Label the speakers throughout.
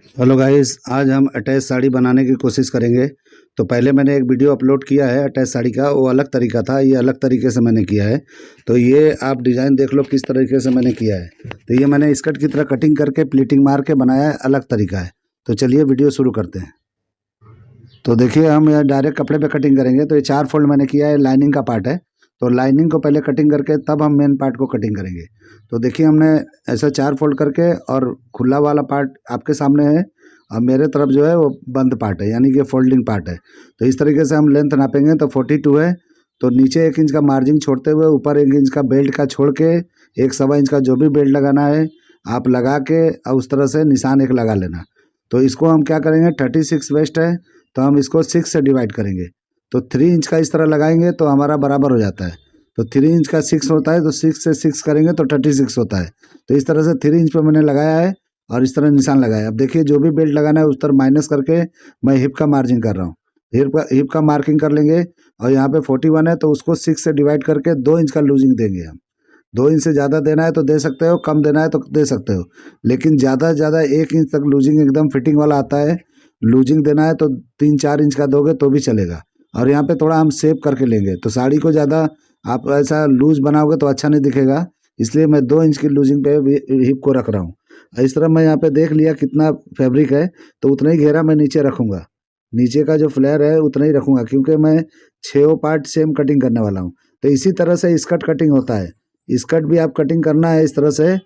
Speaker 1: Hello guys, आज हम attach sari बनाने की कोशिश करेंगे। तो पहले मैंने एक वीडियो अपलोड किया है अटैच साड़ी का, वो अलग तरीका था, ये अलग तरीके से मैंने किया है। तो ये आप डिज़ाइन देख लो किस तरीके से मैंने किया है। तो ये मैंने स्कर्ट की तरह कटिंग करके प्लीटिंग मार के बनाया है, अलग तरीका है। तो चलिए वीडियो शुरू करते हैं। तो देखिए, हम यहाँ डायरेक्ट कपड़े पे कटिंग करेंगे। तो ये 4 फोल्ड मैंने किया है, लाइनिंग का पार्ट है। तो लाइनिंग को पहले कटिंग करके तब हम मेन पार्ट को कटिंग करेंगे। तो देखिए, हमने ऐसा 4 फोल्ड करके, और खुला वाला पार्ट आपके सामने है, और मेरे तरफ जो है वो बंद पार्ट है, यानी कि फोल्डिंग पार्ट है। तो इस तरीके से हम लेंथ नापेंगे। तो 42 है। तो नीचे 1 इंच का मार्जिन छोड़ते हुए ऊपर 1 इंच का बेल्ट का छोड़ के 1 सवा इंच का जो भी बेल्ट लगाना है आप लगा के, और उस तरह से निशान एक लगा लेना। तो इसको हम क्या करेंगे, 36 वेस्ट है, तो हम इसको 6 से डिवाइड करेंगे। तो 3 इंच का इस तरह लगाएंगे तो हमारा बराबर हो जाता है। तो 3 इंच का 6 होता है, तो 6 से 6 करेंगे तो 36 होता है। तो इस तरह से 3 इंच पे मैंने लगाया है, और इस तरह निशान लगाया। अब देखिए, जो भी बेल्ट लगाना है उस तरह माइनस करके मैं हिप का मार्जिन कर रहा हूँ। हिप का मार्किंग कर लेंगे। और यहाँ पे 41 है, तो उसको 6 से डिवाइड करके 2 इंच का लूजिंग देंगे हम। 2 इंच से ज़्यादा देना है तो दे सकते हो, कम देना है तो दे सकते हो, लेकिन ज़्यादा से ज़्यादा 1 इंच तक लूजिंग एकदम फिटिंग वाला आता है। लूजिंग देना है तो 3-4 इंच का दोगे तो भी चलेगा। और यहाँ पे थोड़ा हम शेप करके लेंगे। तो साड़ी को ज़्यादा आप ऐसा लूज बनाओगे तो अच्छा नहीं दिखेगा, इसलिए मैं 2 इंच की लूजिंग पे हिप को रख रहा हूँ। इस तरह मैं यहाँ पे देख लिया कितना फैब्रिक है, तो उतना ही घेरा मैं नीचे रखूँगा। नीचे का जो फ्लेयर है उतना ही रखूँगा, क्योंकि मैं 6 पार्ट सेम कटिंग करने वाला हूँ। तो इसी तरह से स्कर्ट कटिंग होता है। स्कर्ट भी आप कटिंग करना है इस तरह से,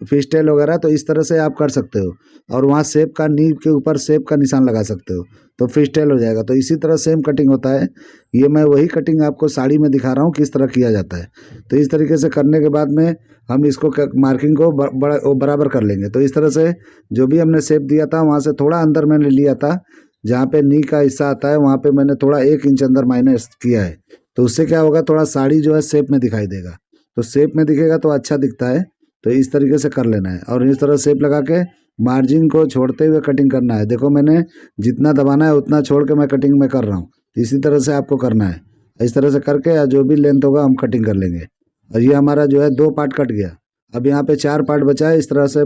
Speaker 1: फिश टेल वगैरह, तो इस तरह से आप कर सकते हो। और वहाँ शेप का, नीव के ऊपर शेप का निशान लगा सकते हो, तो फिश टेल हो जाएगा। तो इसी तरह सेम कटिंग होता है। ये मैं वही कटिंग आपको साड़ी में दिखा रहा हूँ किस तरह किया जाता है। तो इस तरीके से करने के बाद में हम इसको मार्किंग को बराबर कर लेंगे। तो इस तरह से जो भी हमने शेप दिया था वहाँ से थोड़ा अंदर मैंने लिया था, जहाँ पे नी का हिस्सा आता है वहाँ पे मैंने थोड़ा 1 इंच अंदर माइनस किया है। तो उससे क्या होगा, थोड़ा साड़ी जो है शेप में दिखाई देगा। तो शेप में दिखेगा तो अच्छा दिखता है। तो इस तरीके से कर लेना है, और इस तरह शेप लगा के मार्जिन को छोड़ते हुए कटिंग करना है। देखो, मैंने जितना दबाना है उतना छोड़ के मैं कटिंग में कर रहा हूँ। इसी तरह से आपको करना है। इस तरह से करके या जो भी लेंथ होगा हम कटिंग कर लेंगे। और ये हमारा जो है 2 पार्ट कट गया। अब यहाँ पे 4 पार्ट बचा है। इस तरह से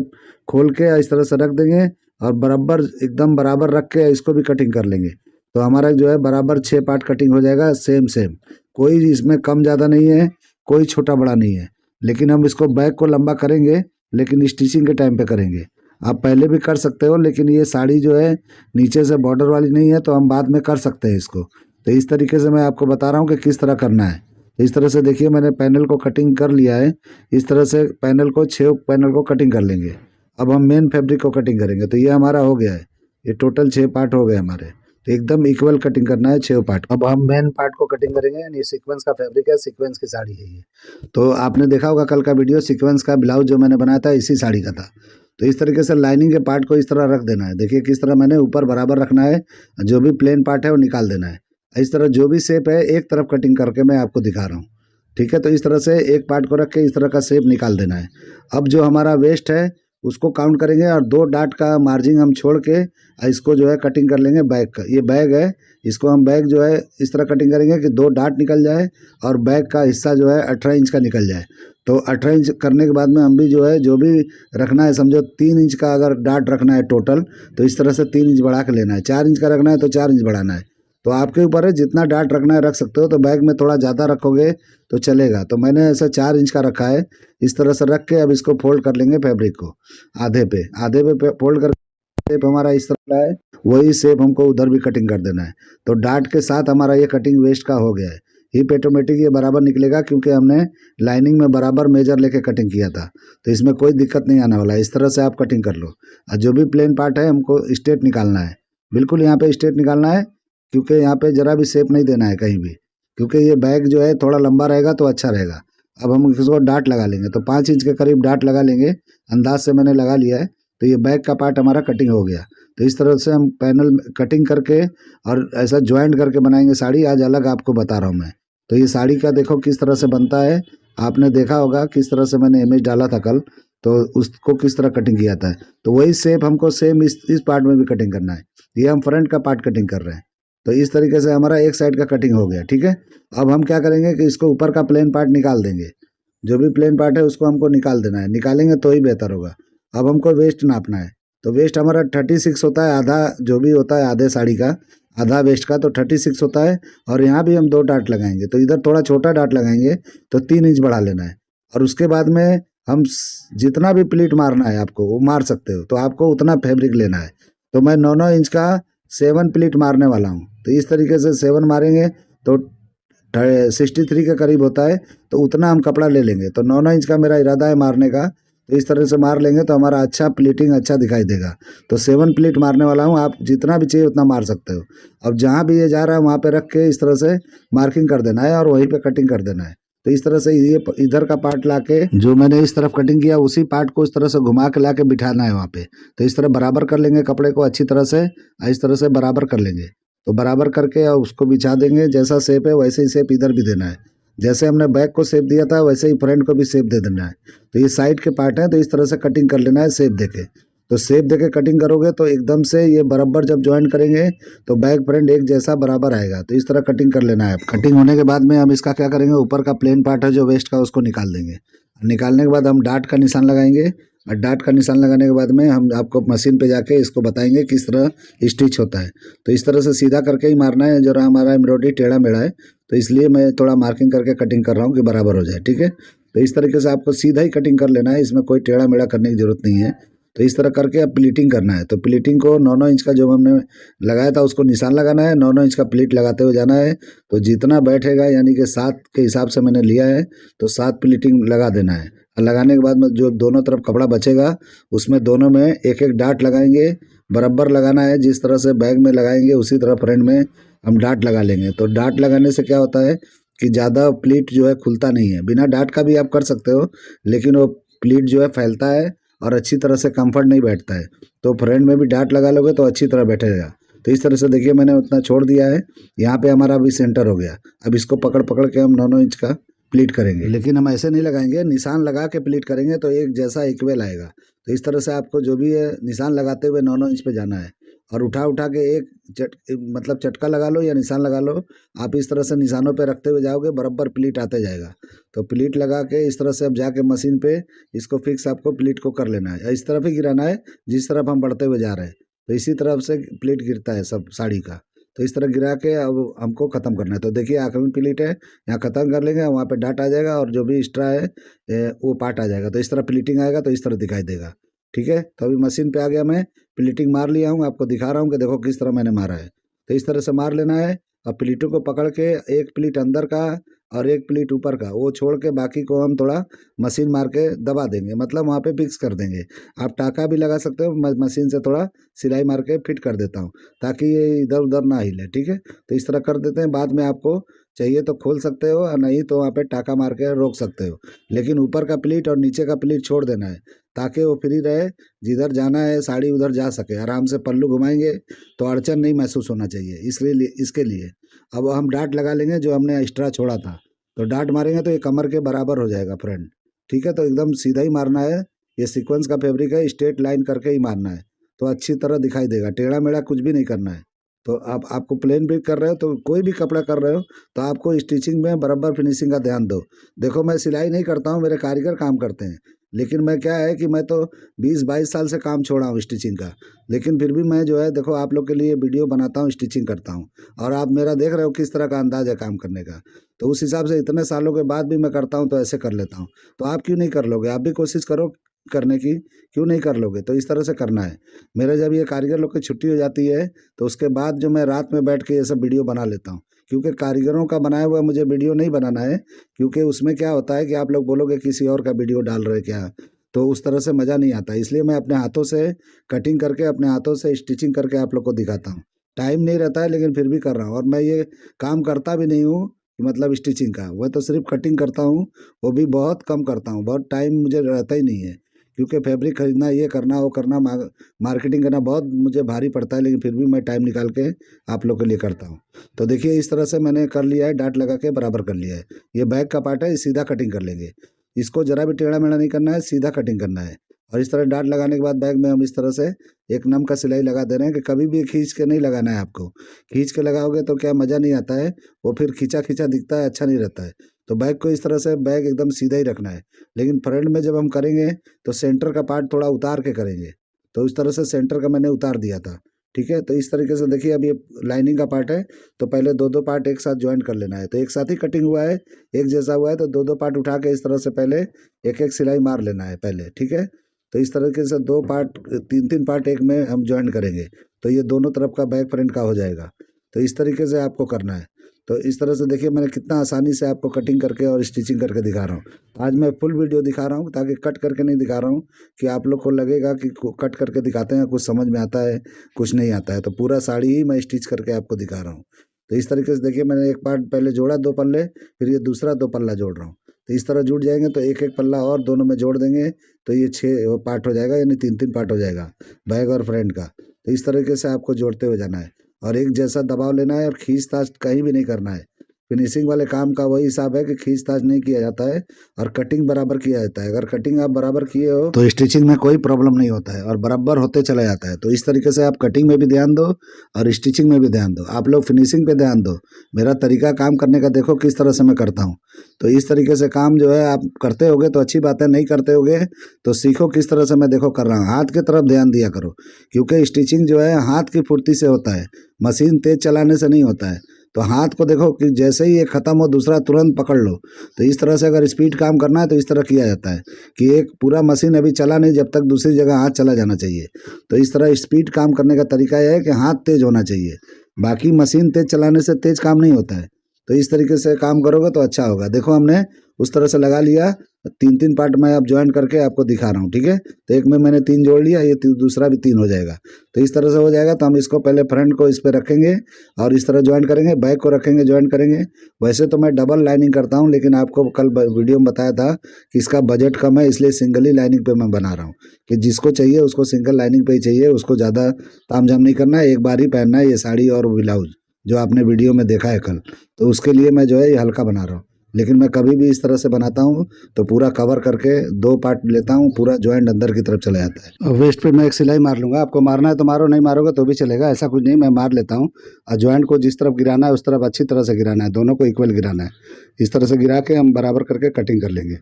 Speaker 1: खोल के इस तरह से रख देंगे, और बराबर एकदम बराबर रख के इसको भी कटिंग कर लेंगे। तो हमारा जो है बराबर 6 पार्ट कटिंग हो जाएगा, सेम सेम। कोई इसमें कम ज़्यादा नहीं है, कोई छोटा बड़ा नहीं है। लेकिन हम इसको बैक को लंबा करेंगे, लेकिन स्टिचिंग के टाइम पे करेंगे। आप पहले भी कर सकते हो, लेकिन ये साड़ी जो है नीचे से बॉर्डर वाली नहीं है, तो हम बाद में कर सकते हैं इसको। तो इस तरीके से मैं आपको बता रहा हूँ कि किस तरह करना है। इस तरह से देखिए, मैंने पैनल को कटिंग कर लिया है। इस तरह से पैनल को 6 पैनल को कटिंग कर लेंगे। अब हम मेन फैब्रिक को कटिंग करेंगे। तो ये हमारा हो गया है, ये टोटल 6 पार्ट हो गए हमारे। तो एकदम इक्वल कटिंग करना है 6 पार्ट। अब हम मेन पार्ट को कटिंग करेंगे, यानी सीक्वेंस का फैब्रिक है, सीक्वेंस की साड़ी है ये। तो आपने देखा होगा कल का वीडियो, सीक्वेंस का ब्लाउज जो मैंने बनाया था इसी साड़ी का था। तो इस तरीके से लाइनिंग के पार्ट को इस तरह रख देना है। देखिए किस तरह मैंने ऊपर बराबर रखना है, जो भी प्लेन पार्ट है वो निकाल देना है। इस तरह जो भी शेप है एक तरफ कटिंग करके मैं आपको दिखा रहा हूँ। ठीक है, तो इस तरह से एक पार्ट को रख के इस तरह का शेप निकाल देना है। अब जो हमारा वेस्ट है उसको काउंट करेंगे, और 2 डाट का मार्जिन हम छोड़ के इसको जो है कटिंग कर लेंगे बैग का। ये बैग है, इसको हम बैग जो है इस तरह कटिंग करेंगे कि 2 डाट निकल जाए, और बैग का हिस्सा जो है 18 इंच का निकल जाए। तो 18 इंच करने के बाद में हम भी जो है जो भी रखना है, समझो 3 इंच का अगर डाट रखना है टोटल, तो इस तरह से 3 इंच बढ़ा के लेना है। 4 इंच का रखना है तो 4 इंच बढ़ाना है। तो आपके ऊपर है, जितना डाट रखना है रख सकते हो। तो बैग में थोड़ा ज़्यादा रखोगे तो चलेगा। तो मैंने ऐसा 4 इंच का रखा है। इस तरह से रख के अब इसको फोल्ड कर लेंगे फैब्रिक को आधे पे फोल्ड कर। शेप हमारा इस तरह का है, वही शेप हमको उधर भी कटिंग कर देना है। तो डाट के साथ हमारा ये कटिंग वेस्ट का हो गया है। हिप ऑटोमेटिक ये बराबर निकलेगा, क्योंकि हमने लाइनिंग में बराबर मेजर लेके कटिंग किया था। तो इसमें कोई दिक्कत नहीं आने वाला है। इस तरह से आप कटिंग कर लो। और जो भी प्लेन पार्ट है हमको स्ट्रेट निकालना है, बिल्कुल यहाँ पे स्ट्रेट निकालना है, क्योंकि यहाँ पे जरा भी शेप नहीं देना है कहीं भी, क्योंकि ये बैग जो है थोड़ा लंबा रहेगा तो अच्छा रहेगा। अब हम इसको डाट लगा लेंगे। तो 5 इंच के करीब डाट लगा लेंगे, अंदाज से मैंने लगा लिया है। तो ये बैक का पार्ट हमारा कटिंग हो गया। तो इस तरह से हम पैनल कटिंग करके और ऐसा ज्वाइंट करके बनाएंगे साड़ी। आज अलग आपको बता रहा हूँ मैं। तो ये साड़ी का देखो किस तरह से बनता है। आपने देखा होगा किस तरह से मैंने इमेज डाला था कल, तो उसको किस तरह कटिंग किया था। तो वही शेप हमको सेम इस पार्ट में भी कटिंग करना है। ये हम फ्रंट का पार्ट कटिंग कर रहे हैं। तो इस तरीके से हमारा एक साइड का कटिंग हो गया। ठीक है, अब हम क्या करेंगे कि इसको ऊपर का प्लेन पार्ट निकाल देंगे। जो भी प्लेन पार्ट है उसको हमको निकाल देना है, निकालेंगे तो ही बेहतर होगा। अब हमको वेस्ट नापना है। तो वेस्ट हमारा 36 होता है, आधा जो भी होता है आधे साड़ी का, आधा वेस्ट का तो 36 होता है। और यहाँ भी हम 2 डाट लगाएंगे, तो इधर थोड़ा छोटा डाट लगाएंगे तो 3 इंच बढ़ा लेना है। और उसके बाद में हम जितना भी प्लीट मारना है आपको वो मार सकते हो, तो आपको उतना फैब्रिक लेना है। तो मैं 9-9 इंच का 7 प्लीट मारने वाला हूँ। तो इस तरीके से 7 मारेंगे तो 63 के करीब होता है, तो उतना हम कपड़ा ले लेंगे। तो 9-9 इंच का मेरा इरादा है मारने का, तो इस तरह से मार लेंगे तो हमारा अच्छा प्लीटिंग अच्छा दिखाई देगा। तो 7 प्लीट मारने वाला हूँ, आप जितना भी चाहिए उतना मार सकते हो। अब जहाँ भी ये जा रहा है वहाँ पे रख के इस तरह से मार्किंग कर देना है और वहीं पे कटिंग कर देना है। तो इस तरह से ये इधर का पार्ट लाके जो मैंने इस तरफ कटिंग किया उसी पार्ट को इस तरह से घुमा के लाके बिठाना है वहाँ पे। तो इस तरह बराबर कर लेंगे कपड़े को अच्छी तरह से, इस तरह से बराबर कर लेंगे। तो बराबर करके और उसको बिछा देंगे, जैसा शेप है वैसे ही शेप इधर भी देना है। जैसे हमने बैक को शेप दिया था वैसे ही फ्रंट को भी शेप दे देना है। तो ये साइड के पार्ट हैं, तो इस तरह से कटिंग कर लेना है शेप देके। तो शेप देके कटिंग करोगे तो एकदम से ये बराबर जब ज्वाइन करेंगे तो बैक फ्रंट एक जैसा बराबर आएगा। तो इस तरह कटिंग कर लेना है। कटिंग होने के बाद में हम इसका क्या करेंगे, ऊपर का प्लेन पार्ट है जो वेस्ट का उसको निकाल देंगे। निकालने के बाद हम डाट का निशान लगाएंगे, और डाट का निशान लगाने के बाद में हम आपको मशीन पे जाके इसको बताएंगे किस तरह स्टिच होता है। तो इस तरह से सीधा करके ही मारना है, जरा हमारा एम्ब्रॉयडरी टेढ़ा मेढ़ा है तो इसलिए मैं थोड़ा मार्किंग करके कटिंग कर रहा हूँ कि बराबर हो जाए, ठीक है। तो इस तरीके से आपको सीधा ही कटिंग कर लेना है, इसमें कोई टेढ़ा मेढ़ा करने की जरूरत नहीं है। तो इस तरह करके अब प्लीटिंग करना है। तो प्लीटिंग को 9-9 इंच का जो हमने लगाया था उसको निशान लगाना है, 9-9 इंच का प्लीट लगाते हुए जाना है। तो जितना बैठेगा यानी कि 7 के हिसाब से मैंने लिया है तो 7 प्लीटिंग लगा देना है। और लगाने के बाद में जो दोनों तरफ कपड़ा बचेगा उसमें दोनों में एक एक डाट लगाएंगे, बराबर लगाना है। जिस तरह से बैग में लगाएंगे उसी तरह फ्रंट में हम डाट लगा लेंगे। तो डाट लगाने से क्या होता है कि ज़्यादा प्लीट जो है खुलता नहीं है। बिना डाट का भी आप कर सकते हो, लेकिन वो प्लीट जो है फैलता है और अच्छी तरह से कंफर्ट नहीं बैठता है। तो फ्रंट में भी डाट लगा लोगे तो अच्छी तरह बैठेगा। तो इस तरह से देखिए मैंने उतना छोड़ दिया है, यहाँ पे हमारा अभी सेंटर हो गया। अब इसको पकड़ पकड़ के हम 9-9 इंच का प्लीट करेंगे, लेकिन हम ऐसे नहीं लगाएंगे, निशान लगा के प्लीट करेंगे तो एक जैसा इक्वल आएगा। तो इस तरह से आपको जो भी है निशान लगाते हुए 9-9 इंच पे जाना है, और उठा उठा के एक मतलब चटका लगा लो या निशान लगा लो। आप इस तरह से निशानों पे रखते हुए जाओगे बराबर प्लीट आते जाएगा। तो प्लीट लगा के इस तरह से अब जाके मशीन पे इसको फिक्स आपको प्लीट को कर लेना है। इस तरफ ही गिराना है जिस तरफ हम बढ़ते हुए जा रहे हैं, तो इसी तरफ से प्लीट गिरता है सब साड़ी का। तो इस तरह गिरा के अब हमको ख़त्म करना है। तो देखिए आखिरी प्लीट है, यहाँ ख़त्म कर लेंगे, वहाँ पे डाट आ जाएगा और जो भी एक्स्ट्रा है वो पार्ट आ जाएगा। तो इस तरह प्लीटिंग आएगा तो इस तरह दिखाई देगा, ठीक है। तो अभी मशीन पे आ गया, मैं प्लीटिंग मार लिया हूँ, आपको दिखा रहा हूँ कि देखो किस तरह मैंने मारा है। तो इस तरह से मार लेना है। अब प्लीटों को पकड़ के एक प्लीट अंदर का और एक प्लीट ऊपर का वो छोड़ के बाकी को हम थोड़ा मशीन मार के दबा देंगे, मतलब वहाँ पे फिक्स कर देंगे। आप टाका भी लगा सकते हो, मशीन से थोड़ा सिलाई मार के फिट कर देता हूँ ताकि ये इधर उधर ना हिले, ठीक है। तो इस तरह कर देते हैं। बाद में आपको चाहिए तो खोल सकते हो और नहीं तो वहाँ पे टाका मार के रोक सकते हो, लेकिन ऊपर का प्लीट और नीचे का प्लीट छोड़ देना है ताकि वो फ्री रहे, जिधर जाना है साड़ी उधर जा सके आराम से। पल्लू घुमाएंगे तो अड़चन नहीं महसूस होना चाहिए, इसलिए इसके लिए अब हम डाट लगा लेंगे जो हमने एक्स्ट्रा छोड़ा था। तो डाट मारेंगे तो ये कमर के बराबर हो जाएगा फ्रंट, ठीक है। तो एकदम सीधा ही मारना है, ये सीक्वेंस का फैब्रिक है, स्ट्रेट लाइन करके ही मारना है तो अच्छी तरह दिखाई देगा। टेढ़ा मेढ़ा कुछ भी नहीं करना है। तो आप आपको प्लेन भी कर रहे हो तो कोई भी कपड़ा कर रहे हो तो आपको स्टिचिंग में बराबर फिनिशिंग का ध्यान दो। देखो मैं सिलाई नहीं करता हूँ, मेरे कारीगर काम करते हैं, लेकिन मैं क्या है कि मैं तो 20-22 साल से काम छोड़ा हूँ स्टिचिंग का, लेकिन फिर भी मैं जो है देखो आप लोग के लिए वीडियो बनाता हूँ, स्टिचिंग करता हूँ, और आप मेरा देख रहे हो किस तरह का अंदाज़ है काम करने का। तो उस हिसाब से इतने सालों के बाद भी मैं करता हूँ तो ऐसे कर लेता हूँ। तो आप क्यों नहीं कर लोगे, आप भी कोशिश करो करने की, क्यों नहीं कर लोगे। तो इस तरह से करना है। मेरा जब ये कारीगर लोग की छुट्टी हो जाती है तो उसके बाद जो मैं रात में बैठ के ये सब वीडियो बना लेता हूँ, क्योंकि कारीगरों का बनाया हुआ मुझे वीडियो नहीं बनाना है, क्योंकि उसमें क्या होता है कि आप लोग बोलोगे किसी और का वीडियो डाल रहे क्या, तो उस तरह से मज़ा नहीं आता। इसलिए मैं अपने हाथों से कटिंग करके अपने हाथों से स्टिचिंग करके आप लोग को दिखाता हूँ। टाइम नहीं रहता है लेकिन फिर भी कर रहा हूँ, और मैं ये काम करता भी नहीं हूँ मतलब स्टिचिंग का, वह तो सिर्फ कटिंग करता हूँ, वो भी बहुत कम करता हूँ, बहुत टाइम मुझे रहता ही नहीं है, क्योंकि फैब्रिक खरीदना, ये करना वो करना, मार्केटिंग करना बहुत मुझे भारी पड़ता है, लेकिन फिर भी मैं टाइम निकाल के आप लोग के लिए करता हूँ। तो देखिए इस तरह से मैंने कर लिया है, डाट लगा के बराबर कर लिया है। ये बैक का पार्ट है, सीधा कटिंग कर लेंगे, इसको जरा भी टेढ़ा मेढ़ा नहीं करना है, सीधा कटिंग करना है। और इस तरह डाट लगाने के बाद बैग में हम इस तरह से एक नम का सिलाई लगा दे रहे हैं कि कभी भी खींच के नहीं लगाना है आपको। खींच के लगाओगे तो क्या मज़ा नहीं आता है, वो फिर खींचा खींचा दिखता है, अच्छा नहीं रहता है। तो बैग को इस तरह से बैग एकदम सीधा ही रखना है, लेकिन फ्रंट में जब हम करेंगे तो सेंटर का पार्ट थोड़ा उतार के करेंगे, तो इस तरह से सेंटर का मैंने उतार दिया था। ठीक है, तो इस तरीके से देखिए अब ये लाइनिंग का पार्ट है, तो पहले दो दो पार्ट एक साथ ज्वाइंट कर लेना है। तो एक साथ ही कटिंग हुआ है, एक जैसा हुआ है, तो दो दो पार्ट उठा के इस तरह से पहले एक एक सिलाई मार लेना है पहले। ठीक है, तो इस तरीके से दो पार्ट तीन तीन पार्ट एक में हम ज्वाइंट करेंगे, तो ये दोनों तरफ का बैक फ्रंट का हो जाएगा। तो इस तरीके से आपको करना है। तो इस तरह से देखिए मैंने कितना आसानी से आपको कटिंग करके और स्टिचिंग करके दिखा रहा हूँ। आज मैं फुल वीडियो दिखा रहा हूँ ताकि कट करके नहीं दिखा रहा हूँ कि आप लोग को लगेगा कि कट करके दिखाते हैं, कुछ समझ में आता है कुछ नहीं आता है। तो पूरा साड़ी ही मैं स्टिच करके आपको दिखा रहा हूँ। तो इस तरीके से देखिए मैंने एक पार्ट पहले जोड़ा दो पल्ले, फिर ये दूसरा दो पल्ला जोड़ रहा हूँ। तो इस तरह जुड़ जाएंगे तो एक एक पल्ला और दोनों में जोड़ देंगे तो ये 6 पार्ट हो जाएगा, यानी 3 3 पार्ट हो जाएगा बैक और फ्रंट का। तो इस तरीके से आपको जोड़ते हुए जाना है और एक जैसा दबाव लेना है और खींचतान कहीं भी नहीं करना है। फिनिशिंग वाले काम का वही हिसाब है कि खींचतान नहीं किया जाता है और कटिंग बराबर किया जाता है। अगर कटिंग आप बराबर किए हो तो स्टिचिंग में कोई प्रॉब्लम नहीं होता है और बराबर होते चला जाता है। तो इस तरीके से आप कटिंग में भी ध्यान दो और स्टिचिंग में भी ध्यान दो। आप लोग फिनिशिंग पे ध्यान दो। मेरा तरीका काम करने का देखो किस तरह से मैं करता हूँ। तो इस तरीके से काम जो है आप करते होगे तो अच्छी बात है, नहीं करते होगे तो सीखो किस तरह से मैं देखो कर रहा हूँ। हाथ की तरफ ध्यान दिया करो, क्योंकि स्टिचिंग जो है हाथ की फुर्ती से होता है, मशीन तेज चलाने से नहीं होता है। तो हाथ को देखो कि जैसे ही एक ख़त्म हो दूसरा तुरंत पकड़ लो। तो इस तरह से अगर स्पीड काम करना है तो इस तरह किया जाता है कि एक पूरा मशीन अभी चला नहीं जब तक दूसरी जगह हाथ चला जाना चाहिए। तो इस तरह स्पीड काम करने का तरीका यह है कि हाथ तेज होना चाहिए, बाकी मशीन तेज चलाने से तेज काम नहीं होता है। तो इस तरीके से काम करोगे तो अच्छा होगा। देखो हमने उस तरह से लगा लिया, 3 3 पार्ट मैं अब ज्वाइन करके आपको दिखा रहा हूँ। ठीक है, तो एक में मैंने 3 जोड़ लिया, ये दूसरा भी 3 हो जाएगा। तो इस तरह से हो जाएगा। तो हम इसको पहले फ्रंट को इस पर रखेंगे और इस तरह ज्वाइन करेंगे, बैक को रखेंगे ज्वाइन करेंगे। वैसे तो मैं डबल लाइनिंग करता हूँ, लेकिन आपको कल वीडियो में बताया था कि इसका बजट कम है, इसलिए सिंगल ही लाइनिंग पे मैं बना रहा हूँ कि जिसको चाहिए उसको सिंगल लाइनिंग पे ही चाहिए, उसको ज़्यादा तामझाम नहीं करना है, एक बार ही पहनना है ये साड़ी और ब्लाउज जो आपने वीडियो में देखा है कल। तो उसके लिए मैं जो है ये हल्का बना रहा हूँ। लेकिन मैं कभी भी इस तरह से बनाता हूँ तो पूरा कवर करके 2 पार्ट लेता हूँ, पूरा जॉइंट अंदर की तरफ चला जाता है। और वेस्ट पे मैं एक सिलाई मार लूँगा, आपको मारना है तो मारो, नहीं मारोगे तो भी चलेगा, ऐसा कुछ नहीं, मैं मार लेता हूँ। और जॉइंट को जिस तरफ गिराना है उस तरफ अच्छी तरह से गिराना है, दोनों को इक्वल गिराना है। इस तरह से गिरा के हम बराबर करके कटिंग कर लेंगे।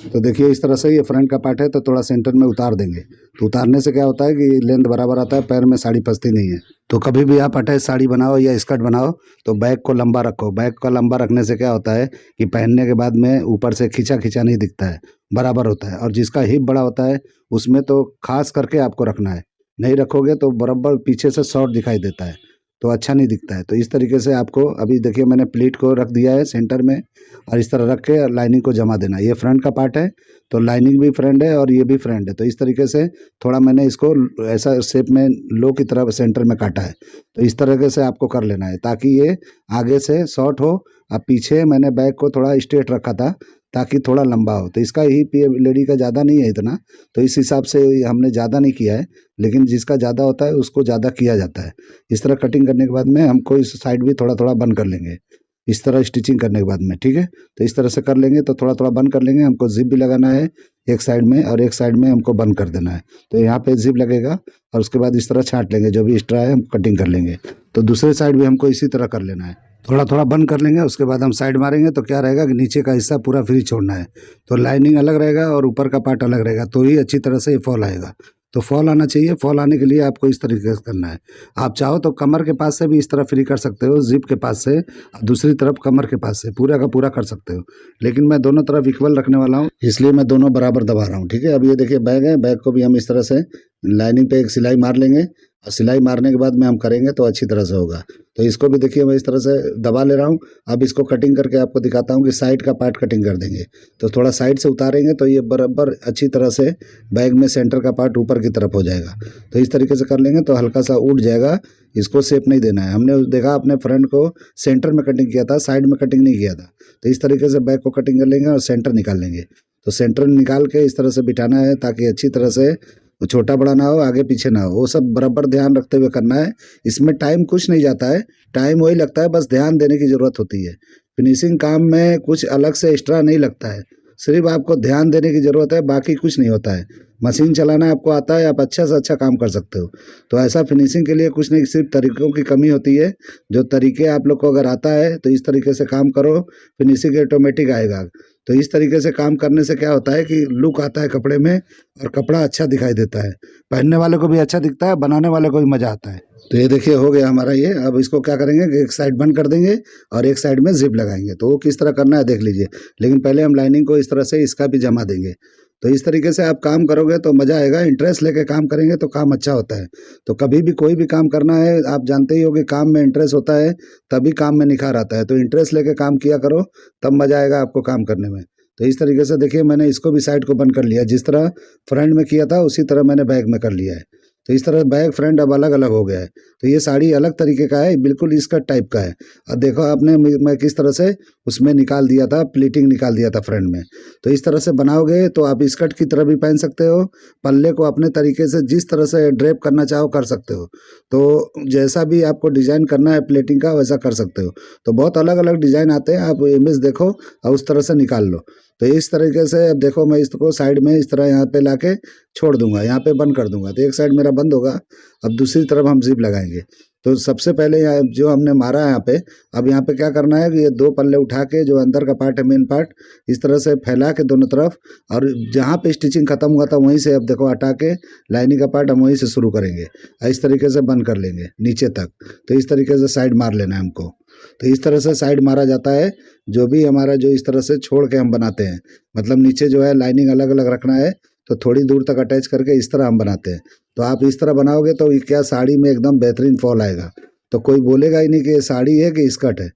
Speaker 1: तो देखिए इस तरह से ये फ्रंट का पार्ट है तो थोड़ा सेंटर में उतार देंगे। तो उतारने से क्या होता है कि लेंथ बराबर आता है, पैर में साड़ी फंसती नहीं है। तो कभी भी आप अटैच साड़ी बनाओ या स्कर्ट बनाओ तो बैक को लंबा रखो। बैक का लंबा रखने से क्या होता है कि पहनने के बाद में ऊपर से खींचा खींचा नहीं दिखता है, बराबर होता है। और जिसका हिप बड़ा होता है उसमें तो खास करके आपको रखना है, नहीं रखोगे तो बराबर पीछे से शॉर्ट दिखाई देता है, तो अच्छा नहीं दिखता है। तो इस तरीके से आपको अभी देखिए मैंने प्लीट को रख दिया है सेंटर में और इस तरह रख के लाइनिंग को जमा देना। ये फ्रंट का पार्ट है तो लाइनिंग भी फ्रंट है और ये भी फ्रंट है। तो इस तरीके से थोड़ा मैंने इसको ऐसा शेप में लो की तरफ सेंटर में काटा है। तो इस तरीके से आपको कर लेना है ताकि ये आगे से शॉर्ट हो। अब पीछे मैंने बैक को थोड़ा स्ट्रेट रखा था ताकि थोड़ा लंबा हो। तो इसका ही लेडी का ज़्यादा नहीं है इतना, तो इस हिसाब से हमने ज़्यादा नहीं किया है, लेकिन जिसका ज़्यादा होता है उसको ज़्यादा किया जाता है। इस तरह कटिंग करने के बाद में हमको इस साइड भी थोड़ा थोड़ा बंद कर लेंगे, इस तरह स्टिचिंग करने के बाद में। ठीक है, तो इस तरह से कर लेंगे तो थोड़ा थोड़ा बंद कर लेंगे। हमको जिप भी लगाना है एक साइड में और एक साइड में हमको बंद कर देना है। तो यहाँ पे जिप लगेगा और उसके बाद इस तरह छांट लेंगे, जो भी एक्स्ट्रा है हम कटिंग कर लेंगे। तो दूसरे साइड भी हमको इसी तरह कर लेना है, थोड़ा थोड़ा बंद कर लेंगे। उसके बाद हम साइड मारेंगे तो क्या रहेगा कि नीचे का हिस्सा पूरा फ्री छोड़ना है। तो लाइनिंग अलग रहेगा और ऊपर का पार्ट अलग रहेगा, तो ही अच्छी तरह से ये फॉल आएगा। तो फॉल आना चाहिए, फॉल आने के लिए आपको इस तरीके से करना है। आप चाहो तो कमर के पास से भी इस तरह फ्री कर सकते हो, जिप के पास से, दूसरी तरफ कमर के पास से पूरा का पूरा कर सकते हो। लेकिन मैं दोनों तरफ इक्वल रखने वाला हूँ, इसलिए मैं दोनों बराबर दबा रहा हूँ। ठीक है, अब ये देखिए बैग है, बैग को भी हम इस तरह से लाइनिंग पे एक सिलाई मार लेंगे और सिलाई मारने के बाद में हम करेंगे तो अच्छी तरह से होगा। तो इसको भी देखिए मैं इस तरह से दबा ले रहा हूँ। अब इसको कटिंग करके आपको दिखाता हूँ कि साइड का पार्ट कटिंग कर देंगे। तो थोड़ा साइड से उतारेंगे तो ये बराबर अच्छी तरह से बैग में सेंटर का पार्ट ऊपर की तरफ हो जाएगा। तो इस तरीके से कर लेंगे तो हल्का सा उठ जाएगा, इसको शेप नहीं देना है। हमने देखा अपने फ्रंट को सेंटर में कटिंग किया था, साइड में कटिंग नहीं किया था। तो इस तरीके से बैग को कटिंग कर लेंगे और सेंटर निकाल लेंगे। तो सेंटर निकाल के इस तरह से बिठाना है ताकि अच्छी तरह से छोटा बड़ा ना हो, आगे पीछे ना हो, वो सब बराबर ध्यान रखते हुए करना है। इसमें टाइम कुछ नहीं जाता है, टाइम वही लगता है, बस ध्यान देने की ज़रूरत होती है। फिनिशिंग काम में कुछ अलग से एक्स्ट्रा नहीं लगता है, सिर्फ आपको ध्यान देने की ज़रूरत है, बाकी कुछ नहीं होता है। मशीन चलाना आपको आता है, आप अच्छा से अच्छा काम कर सकते हो। तो ऐसा फिनिशिंग के लिए कुछ नहीं, सिर्फ तरीक़ों की कमी होती है। जो तरीके आप लोग को अगर आता है तो इस तरीके से काम करो, फिनिशिंग ऑटोमेटिक आएगा। तो इस तरीके से काम करने से क्या होता है कि लुक आता है कपड़े में और कपड़ा अच्छा दिखाई देता है, पहनने वाले को भी अच्छा दिखता है, बनाने वाले को भी मज़ा आता है। तो ये देखिए हो गया हमारा ये। अब इसको क्या करेंगे कि एक साइड बंद कर देंगे और एक साइड में जिप लगाएंगे। तो वो किस तरह करना है देख लीजिए, लेकिन पहले हम लाइनिंग को इस तरह से इसका भी जमा देंगे। तो इस तरीके से आप काम करोगे तो मज़ा आएगा, इंटरेस्ट लेके काम करेंगे तो काम अच्छा होता है। तो कभी भी कोई भी काम करना है, आप जानते ही हो कि काम में इंटरेस्ट होता है तभी काम में निखार आता है। तो इंटरेस्ट लेके काम किया करो, तब मज़ा आएगा आपको काम करने में। तो इस तरीके से देखिए मैंने इसको भी साइड को बंद कर लिया, जिस तरह फ्रंट में किया था उसी तरह मैंने बैक में कर लिया है। तो इस तरह बैक फ्रंट अब अलग अलग हो गया है। तो ये साड़ी अलग तरीके का है, बिल्कुल स्कर्ट टाइप का है। अब देखो आपने मैं किस तरह से उसमें निकाल दिया था, प्लीटिंग निकाल दिया था फ्रंट में। तो इस तरह से बनाओगे तो आप स्कर्ट की तरह भी पहन सकते हो, पल्ले को अपने तरीके से जिस तरह से ड्रेप करना चाहो कर सकते हो। तो जैसा भी आपको डिज़ाइन करना है प्लेटिंग का वैसा कर सकते हो। तो बहुत अलग अलग डिज़ाइन आते हैं, आप इमेज देखो और उस तरह से निकाल लो। तो इस तरीके से अब देखो मैं इसको साइड में इस तरह यहाँ पे लाके छोड़ दूंगा, यहाँ पे बंद कर दूंगा, तो एक साइड मेरा बंद होगा। अब दूसरी तरफ हम जिप लगाएंगे। तो सबसे पहले यहाँ जो हमने मारा है यहाँ पे, अब यहाँ पे क्या करना है कि ये दो पल्ले उठा के जो अंदर का पार्ट है मेन पार्ट इस तरह से फैला के दोनों तरफ, और जहाँ पे स्टिचिंग खत्म हुआ था वहीं से अब देखो हटा के लाइनिंग का पार्ट हम वहीं से शुरू करेंगे, इस तरीके से बंद कर लेंगे नीचे तक। तो इस तरीके से साइड मार लेना है हमको। तो इस तरह से साइड मारा जाता है, जो भी हमारा जो इस तरह से छोड़ के हम बनाते हैं, मतलब नीचे जो है लाइनिंग अलग अलग रखना है तो थोड़ी दूर तक अटैच करके इस तरह हम बनाते हैं। तो आप इस तरह बनाओगे तो ये क्या साड़ी में एकदम बेहतरीन फॉल आएगा, तो कोई बोलेगा ही नहीं कि ये साड़ी है कि स्कर्ट है।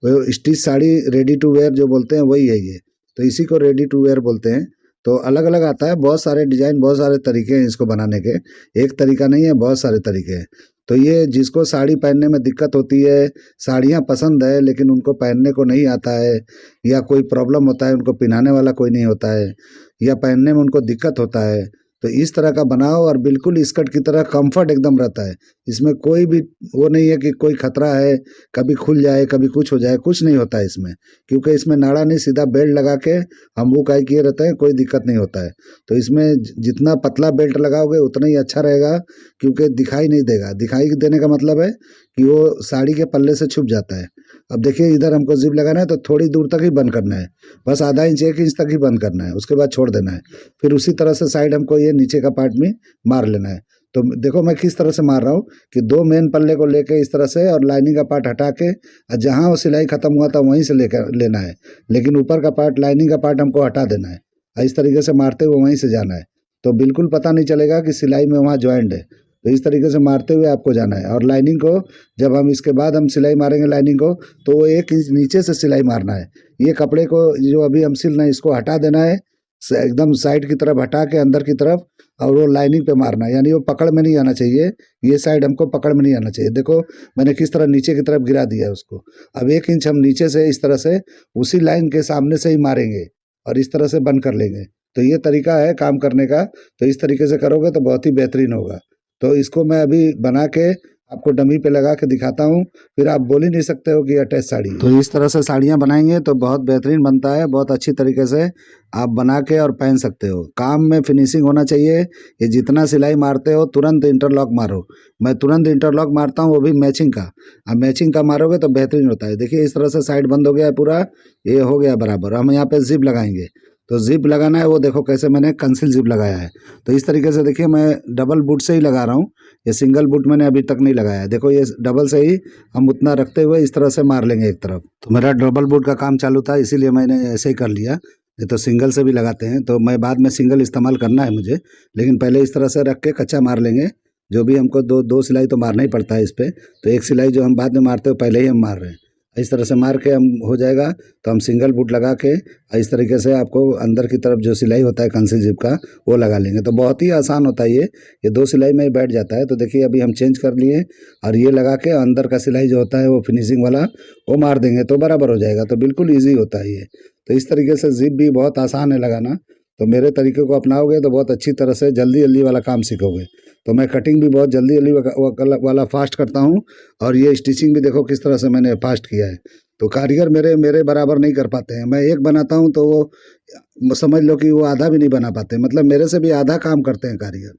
Speaker 1: वो stitch sari ready to wear जो बोलते हैं वही है ये, तो इसी को रेडी टू वेयर बोलते हैं। तो अलग अलग आता है, बहुत सारे डिजाइन, बहुत सारे तरीके हैं इसको बनाने के, एक तरीका नहीं है, बहुत सारे तरीके हैं। तो ये जिसको साड़ी पहनने में दिक्कत होती है, साड़ियाँ पसंद है लेकिन उनको पहनने को नहीं आता है, या कोई प्रॉब्लम होता है, उनको पहनाने वाला कोई नहीं होता है, या पहनने में उनको दिक्कत होता है, तो इस तरह का बनाओ और बिल्कुल स्कर्ट की तरह कंफर्ट एकदम रहता है। इसमें कोई भी वो नहीं है कि कोई खतरा है, कभी खुल जाए कभी कुछ हो जाए, कुछ नहीं होता है इसमें, क्योंकि इसमें नाड़ा नहीं, सीधा बेल्ट लगा के हम वो काय किए रहते हैं, कोई दिक्कत नहीं होता है। तो इसमें जितना पतला बेल्ट लगाओगे उतना ही अच्छा रहेगा, क्योंकि दिखाई नहीं देगा। दिखाई देने का मतलब है कि वो साड़ी के पल्ले से छुप जाता है। अब देखिए इधर हमको जिप लगाना है तो थोड़ी दूर तक ही बंद करना है, बस आधा इंच 1 इंच तक ही बंद करना है, उसके बाद छोड़ देना है। फिर उसी तरह से साइड हमको ये नीचे का पार्ट में मार लेना है। तो देखो मैं किस तरह से मार रहा हूँ कि दो मेन पल्ले को लेके इस तरह से और लाइनिंग का पार्ट हटा के, और जहाँ वो सिलाई खत्म हुआ था वहीं से लेकर लेना है, लेकिन ऊपर का पार्ट लाइनिंग का पार्ट हमको हटा देना है, और इस तरीके से मारते हुए वहीं से जाना है। तो बिल्कुल पता नहीं चलेगा कि सिलाई में वहाँ ज्वाइंट है। तो इस तरीके से मारते हुए आपको जाना है। और लाइनिंग को जब हम इसके बाद हम सिलाई मारेंगे लाइनिंग को, तो वो 1 इंच नीचे से सिलाई मारना है। ये कपड़े को जो अभी हम सिल रहे हैं इसको हटा देना है, एकदम साइड की तरफ हटा के अंदर की तरफ, और वो लाइनिंग पे मारना है, यानी वो पकड़ में नहीं आना चाहिए, ये साइड हमको पकड़ में नहीं आना चाहिए। देखो मैंने किस तरह नीचे की तरफ गिरा दिया है उसको। अब 1 इंच हम नीचे से इस तरह से उसी लाइन के सामने से ही मारेंगे और इस तरह से बंद कर लेंगे। तो ये तरीका है काम करने का। तो इस तरीके से करोगे तो बहुत ही बेहतरीन होगा। तो इसको मैं अभी बना के आपको डमी पे लगा के दिखाता हूँ, फिर आप बोल ही नहीं सकते हो कि अटैच साड़ी है। तो इस तरह से साड़ियाँ बनाएंगे तो बहुत बेहतरीन बनता है, बहुत अच्छी तरीके से आप बना के और पहन सकते हो। काम में फिनिशिंग होना चाहिए। ये जितना सिलाई मारते हो तुरंत इंटरलॉक मारो, मैं तुरंत इंटरलॉक मारता हूँ, वो भी मैचिंग का। अब मैचिंग का मारोगे तो बेहतरीन होता है। देखिए इस तरह से साइड बंद हो गया है पूरा, ये हो गया बराबर। हम यहाँ पे जिप लगाएंगे, तो जिप लगाना है वो देखो कैसे मैंने कंसील जिप लगाया है। तो इस तरीके से देखिए मैं डबल बूट से ही लगा रहा हूँ, ये सिंगल बूट मैंने अभी तक नहीं लगाया है। देखो ये डबल से ही हम उतना रखते हुए इस तरह से मार लेंगे एक तरफ। तो मेरा डबल बूट का काम चालू था इसीलिए मैंने ऐसे ही कर लिया, ये तो सिंगल से भी लगाते हैं। तो मैं बाद में सिंगल इस्तेमाल करना है मुझे, लेकिन पहले इस तरह से रख के कच्चा मार लेंगे। जो भी हमको दो सिलाई तो मारना ही पड़ता है इस पर, तो एक सिलाई जो हम बाद में मारते हो पहले ही हम मार रहे हैं। इस तरह से मार के हम हो जाएगा तो हम सिंगल बूट लगा के इस तरीके से आपको अंदर की तरफ जो सिलाई होता है कंसील जिप का वो लगा लेंगे। तो बहुत ही आसान होता है ये 2 सिलाई में ही बैठ जाता है। तो देखिए अभी हम चेंज कर लिए और ये लगा के अंदर का सिलाई जो होता है वो फिनिशिंग वाला वो मार देंगे तो बराबर हो जाएगा। तो बिल्कुल ईजी होता है ये। तो इस तरीके से जिप भी बहुत आसान है लगाना। तो मेरे तरीके को अपनाओगे तो बहुत अच्छी तरह से जल्दी जल्दी वाला काम सीखोगे। तो मैं कटिंग भी बहुत जल्दी जल्दी वाला फास्ट करता हूँ, और ये स्टिचिंग भी देखो किस तरह से मैंने फास्ट किया है। तो कारीगर मेरे बराबर नहीं कर पाते हैं। मैं एक बनाता हूँ तो वो समझ लो कि वो आधा भी नहीं बना पाते, मतलब मेरे से भी आधा काम करते हैं कारीगर।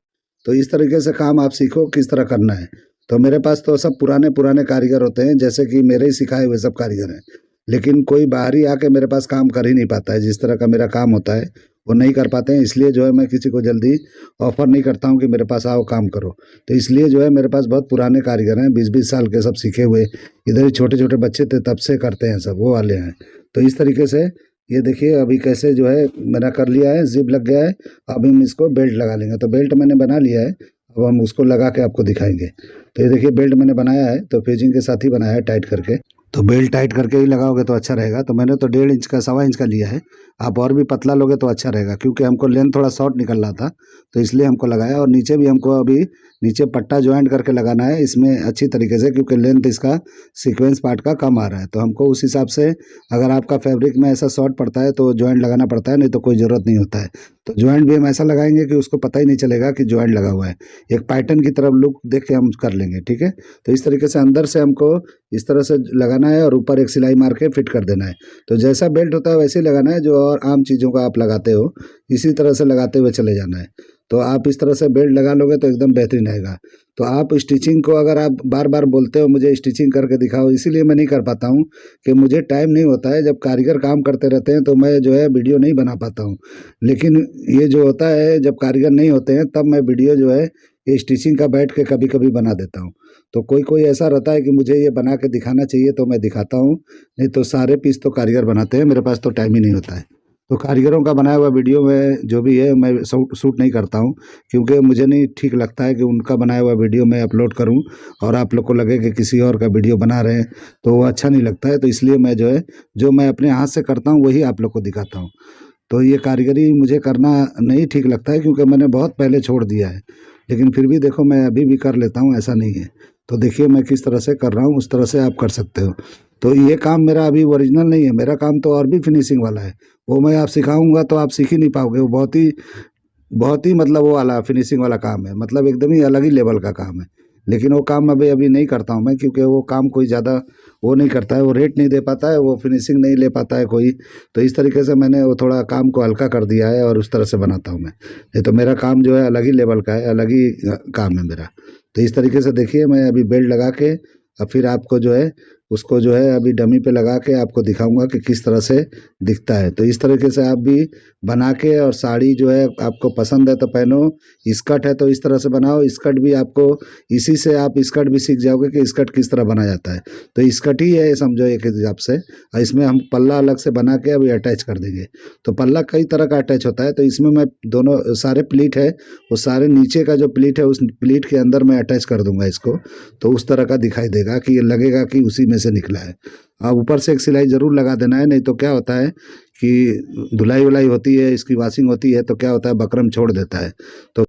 Speaker 1: तो इस तरीके से काम आप सीखो किस तरह करना है। तो मेरे पास तो सब पुराने कारीगर होते हैं, जैसे कि मेरे ही सिखाए हुए सब कारीगर हैं। लेकिन कोई बाहरी आके मेरे पास काम कर ही नहीं पाता है। जिस तरह का मेरा काम होता है वो नहीं कर पाते हैं, इसलिए जो है मैं किसी को जल्दी ऑफ़र नहीं करता हूँ कि मेरे पास आओ काम करो। तो इसलिए जो है मेरे पास बहुत पुराने कारीगर हैं, 20-20 साल के, सब सीखे हुए। इधर ही छोटे-छोटे बच्चे थे तब से करते हैं सब, वो वाले हैं। तो इस तरीके से ये देखिए अभी कैसे जो है मैंने कर लिया है, ज़िप लग गया है। अब हम इसको बेल्ट लगा लेंगे। तो बेल्ट मैंने बना लिया है, अब हम उसको लगा के आपको दिखाएँगे। तो ये देखिए बेल्ट मैंने बनाया है, तो फेजिंग के साथ ही बनाया है टाइट करके। तो बेल्ट टाइट करके ही लगाओगे तो अच्छा रहेगा। तो मैंने तो 1.5 इंच का, 1.25 इंच का लिया है। आप और भी पतला लोगे तो अच्छा रहेगा, क्योंकि हमको लेंथ थोड़ा शॉर्ट निकल रहा था, तो इसलिए हमको लगाया। और नीचे भी हमको अभी नीचे पट्टा जॉइंट करके लगाना है इसमें अच्छी तरीके से, क्योंकि लेंथ इसका सीक्वेंस पार्ट का कम आ रहा है। तो हमको उस हिसाब से, अगर आपका फैब्रिक में ऐसा शॉर्ट पड़ता है तो जॉइंट लगाना पड़ता है, नहीं तो कोई ज़रूरत नहीं होता है। तो जॉइंट भी हम ऐसा लगाएंगे कि उसको पता ही नहीं चलेगा कि जॉइंट लगा हुआ है। एक पैटर्न की तरफ लुक देख के हम कर लेंगे, ठीक है। तो इस तरीके से अंदर से हमको इस तरह से लगाना है और ऊपर एक सिलाई मार के फिट कर देना है। तो जैसा बेल्ट होता है वैसे ही लगाना है, जो और आम चीज़ों का आप लगाते हो इसी तरह से लगाते हुए चले जाना है। तो आप इस तरह से बेल्ट लगा लोगे तो एकदम बेहतरीन आएगा। तो आप स्टिचिंग को, अगर आप बार बार बोलते हो मुझे स्टिचिंग करके दिखाओ, इसीलिए मैं नहीं कर पाता हूँ कि मुझे टाइम नहीं होता है। जब कारीगर काम करते रहते हैं तो मैं जो है वीडियो नहीं बना पाता हूँ। लेकिन ये जो होता है, जब कारीगर नहीं होते हैं तब मैं वीडियो जो है ये स्टिचिंग का बैठ के कभी कभी बना देता हूँ। तो कोई कोई ऐसा रहता है कि मुझे ये बना के दिखाना चाहिए तो मैं दिखाता हूँ, नहीं तो सारे पीस तो कारीगर बनाते हैं, मेरे पास तो टाइम ही नहीं होता है। तो कारीगरों का बनाया हुआ वीडियो में जो भी है मैं शूट नहीं करता हूँ, क्योंकि मुझे नहीं ठीक लगता है कि उनका बनाया हुआ वीडियो मैं अपलोड करूँ और आप लोग को लगे कि किसी और का वीडियो बना रहे हैं, तो वो अच्छा नहीं लगता है। तो इसलिए मैं जो है, जो मैं अपने हाथ से करता हूँ वही आप लोग को दिखाता हूँ। तो ये कारीगरी मुझे करना नहीं ठीक लगता है, क्योंकि मैंने बहुत पहले छोड़ दिया है। लेकिन फिर भी देखो मैं अभी भी कर लेता हूँ, ऐसा नहीं है। तो देखिए मैं किस तरह से कर रहा हूँ, उस तरह से आप कर सकते हो। तो ये काम मेरा अभी ओरिजिनल नहीं है, मेरा काम तो और भी फिनिशिंग वाला है। वो मैं आप सिखाऊंगा तो आप सीख ही नहीं पाओगे। वो बहुत ही मतलब वो वाला फिनिशिंग वाला काम है, मतलब एकदम ही अलग ही लेवल का काम है। लेकिन वो काम अभी अभी नहीं करता हूँ मैं, क्योंकि वो काम कोई ज़्यादा वो नहीं करता है, वो रेट नहीं दे पाता है, वो फिनिशिंग नहीं ले पाता है कोई। तो इस तरीके से मैंने वो थोड़ा काम को हल्का कर दिया है और उस तरह से बनाता हूँ मैं। नहीं तो मेरा काम जो है अलग ही लेवल का है, अलग ही काम है मेरा। तो इस तरीके से देखिए मैं अभी बेल्ट लगा के और फिर आपको जो है उसको जो है अभी डमी पे लगा के आपको दिखाऊंगा कि किस तरह से दिखता है। तो इस तरीके से आप भी बना के, और साड़ी जो है आपको पसंद है तो पहनो, स्कर्ट है तो इस तरह से बनाओ। स्कर्ट भी आपको इसी से आप स्कर्ट भी सीख जाओगे कि स्कर्ट किस तरह बनाया जाता है। तो स्कर्ट ही है समझो एक हिसाब से, और इसमें हम पल्ला अलग से बना के अभी अटैच कर देंगे। तो पल्ला कई तरह का अटैच होता है, तो इसमें मैं दोनों सारे प्लीट है, वो सारे नीचे का जो प्लीट है उस प्लीट के अंदर मैं अटैच कर दूंगा इसको। तो उस तरह का दिखाई देगा कि ये लगेगा कि उसी में से निकला है। हाँ, ऊपर से एक सिलाई ज़रूर लगा देना है, नहीं तो क्या होता है कि धुलाई वुलाई होती है, इसकी वॉशिंग होती है तो क्या होता है बकरम छोड़ देता है। तो